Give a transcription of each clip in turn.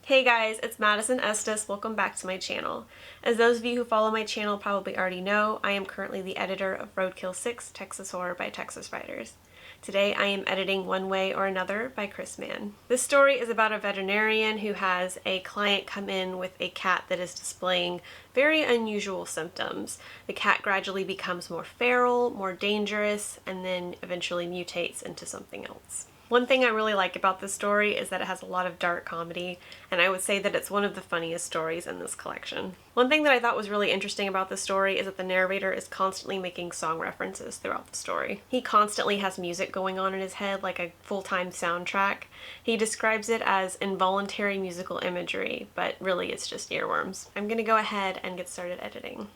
Hey guys, it's Madison Estes. Welcome back to my channel. As those of you who follow my channel probably already know, I am currently the editor of Roadkill 6, Texas Horror by Texas Writers. Today I am editing One Way or Another by Chris Mann. This story is about a veterinarian who has a client come in with a cat that is displaying very unusual symptoms. The cat gradually becomes more feral, more dangerous, and then eventually mutates into something else. One thing I really like about this story is that it has a lot of dark comedy, and I would say that it's one of the funniest stories in this collection. One thing that I thought was really interesting about this story is that the narrator is constantly making song references throughout the story. He constantly has music going on in his head like a full-time soundtrack. He describes it as involuntary musical imagery, but really it's just earworms. I'm gonna go ahead and get started editing.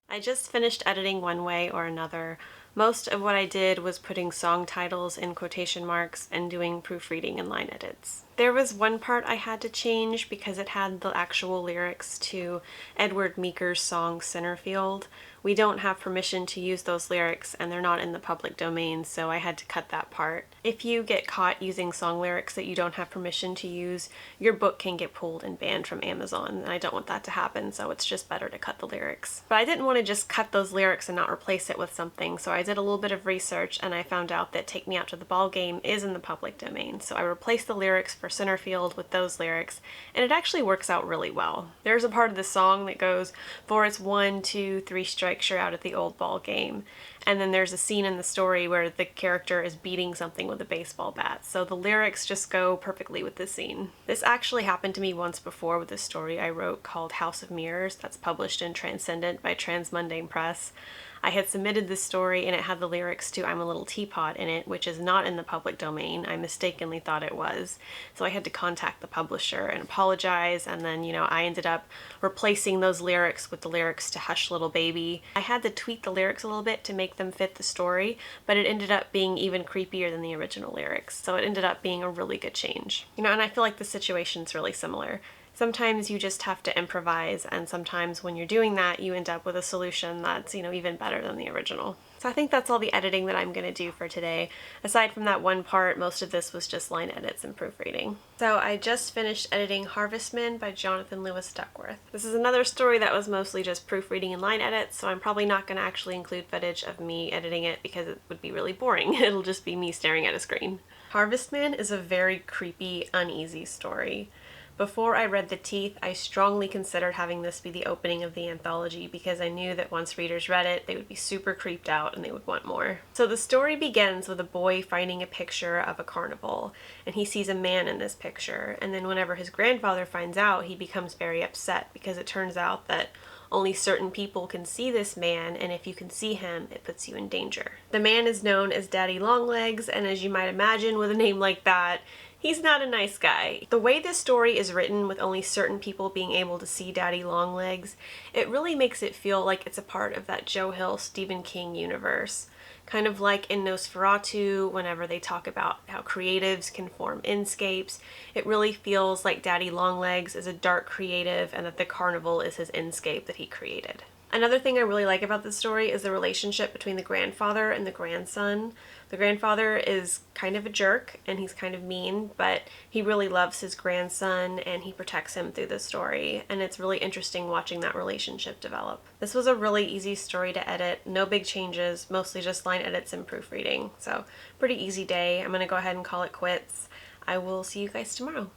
I just finished editing One Way or Another. Most of what I did was putting song titles in quotation marks and doing proofreading and line edits. There was one part I had to change because it had the actual lyrics to Edward Meeker's song Centerfield. We don't have permission to use those lyrics and they're not in the public domain, so I had to cut that part. If you get caught using song lyrics that you don't have permission to use, your book can get pulled and banned from Amazon, and I don't want that to happen, so it's just better to cut the lyrics. But I didn't want to just cut those lyrics and not replace it with something, so I did a little bit of research and I found out that Take Me Out to the Ball Game is in the public domain, so I replaced the lyrics for Centerfield with those lyrics, and it actually works out really well. There's a part of the song that goes, "For it's 1, 2, 3 strikes, you're out at the old ball game." And then there's a scene in the story where the character is beating something with a baseball bat, so the lyrics just go perfectly with the scene. This actually happened to me once before with a story I wrote called House of Mirrors that's published in Transcendent by Transmundane Press. I had submitted this story and it had the lyrics to I'm a Little Teapot in it, which is not in the public domain. I mistakenly thought it was. So I had to contact the publisher and apologize, and then, I ended up replacing those lyrics with the lyrics to Hush Little Baby. I had to tweak the lyrics a little bit to make them fit the story, but it ended up being even creepier than the original lyrics. So it ended up being a really good change. And I feel like the situation's really similar. Sometimes you just have to improvise, and sometimes when you're doing that, you end up with a solution that's, even better than the original. So I think that's all the editing that I'm going to do for today. Aside from that one part, most of this was just line edits and proofreading. So I just finished editing Harvestman by Jonathan Lewis Duckworth. This is another story that was mostly just proofreading and line edits, so I'm probably not going to actually include footage of me editing it because it would be really boring. It'll just be me staring at a screen. Harvestman is a very creepy, uneasy story. Before I read The Teeth, I strongly considered having this be the opening of the anthology because I knew that once readers read it, they would be super creeped out and they would want more. So the story begins with a boy finding a picture of a carnival, and he sees a man in this picture, and then whenever his grandfather finds out, he becomes very upset because it turns out that only certain people can see this man, and if you can see him, it puts you in danger. The man is known as Daddy Longlegs, and as you might imagine with a name like that, he's not a nice guy. The way this story is written with only certain people being able to see Daddy Longlegs, it really makes it feel like it's a part of that Joe Hill Stephen King universe. Kind of like in Nosferatu, whenever they talk about how creatives can form inscapes, it really feels like Daddy Longlegs is a dark creative and that the carnival is his inscape that he created. Another thing I really like about this story is the relationship between the grandfather and the grandson. The grandfather is kind of a jerk and he's kind of mean, but he really loves his grandson and he protects him through the story, and it's really interesting watching that relationship develop. This was a really easy story to edit, no big changes, mostly just line edits and proofreading, so pretty easy day. I'm gonna go ahead and call it quits. I will see you guys tomorrow.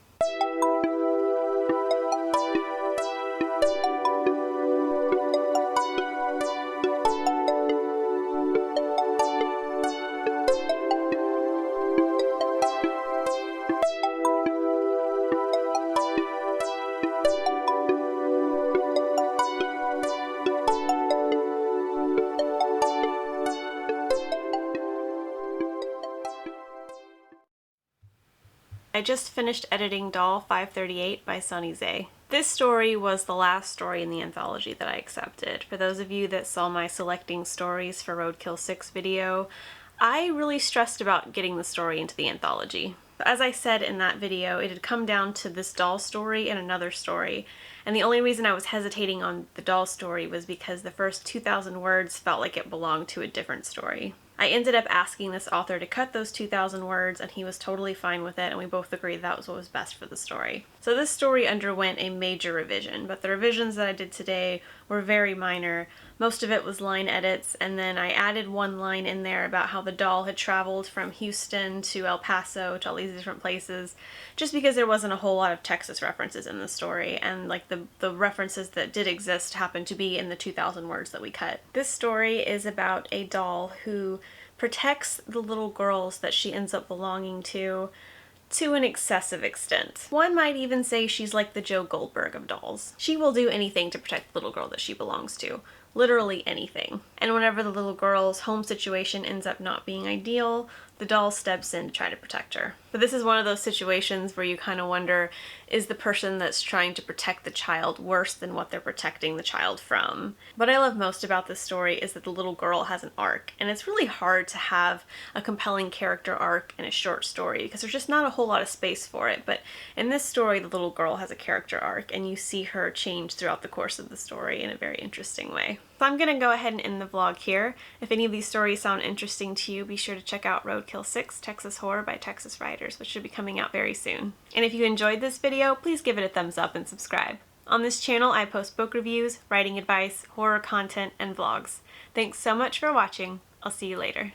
I just finished editing Doll 538 by Sunny Zay. This story was the last story in the anthology that I accepted. For those of you that saw my selecting stories for Roadkill 6 video, I really stressed about getting the story into the anthology. As I said in that video, it had come down to this doll story and another story, and the only reason I was hesitating on the doll story was because the first 2,000 words felt like it belonged to a different story. I ended up asking this author to cut those 2,000 words, and he was totally fine with it, and we both agreed that was what was best for the story. So this story underwent a major revision, but the revisions that I did today were very minor. Most of it was line edits, and then I added one line in there about how the doll had traveled from Houston to El Paso to all these different places, just because there wasn't a whole lot of Texas references in the story, and like the references that did exist happened to be in the 2,000 words that we cut. This story is about a doll who protects the little girls that she ends up belonging to an excessive extent. One might even say she's like the Joe Goldberg of dolls. She will do anything to protect the little girl that she belongs to. Literally anything. And whenever the little girl's home situation ends up not being ideal, the doll steps in to try to protect her. But this is one of those situations where you kind of wonder, is the person that's trying to protect the child worse than what they're protecting the child from? What I love most about this story is that the little girl has an arc, and it's really hard to have a compelling character arc in a short story because there's just not a whole lot of space for it. But in this story, the little girl has a character arc, and you see her change throughout the course of the story in a very interesting way. So I'm going to go ahead and end the vlog here. If any of these stories sound interesting to you, be sure to check out Roadkill 6, Texas Horror by Texas Writers, which should be coming out very soon. And if you enjoyed this video, please give it a thumbs up and subscribe. On this channel, I post book reviews, writing advice, horror content, and vlogs. Thanks so much for watching. I'll see you later.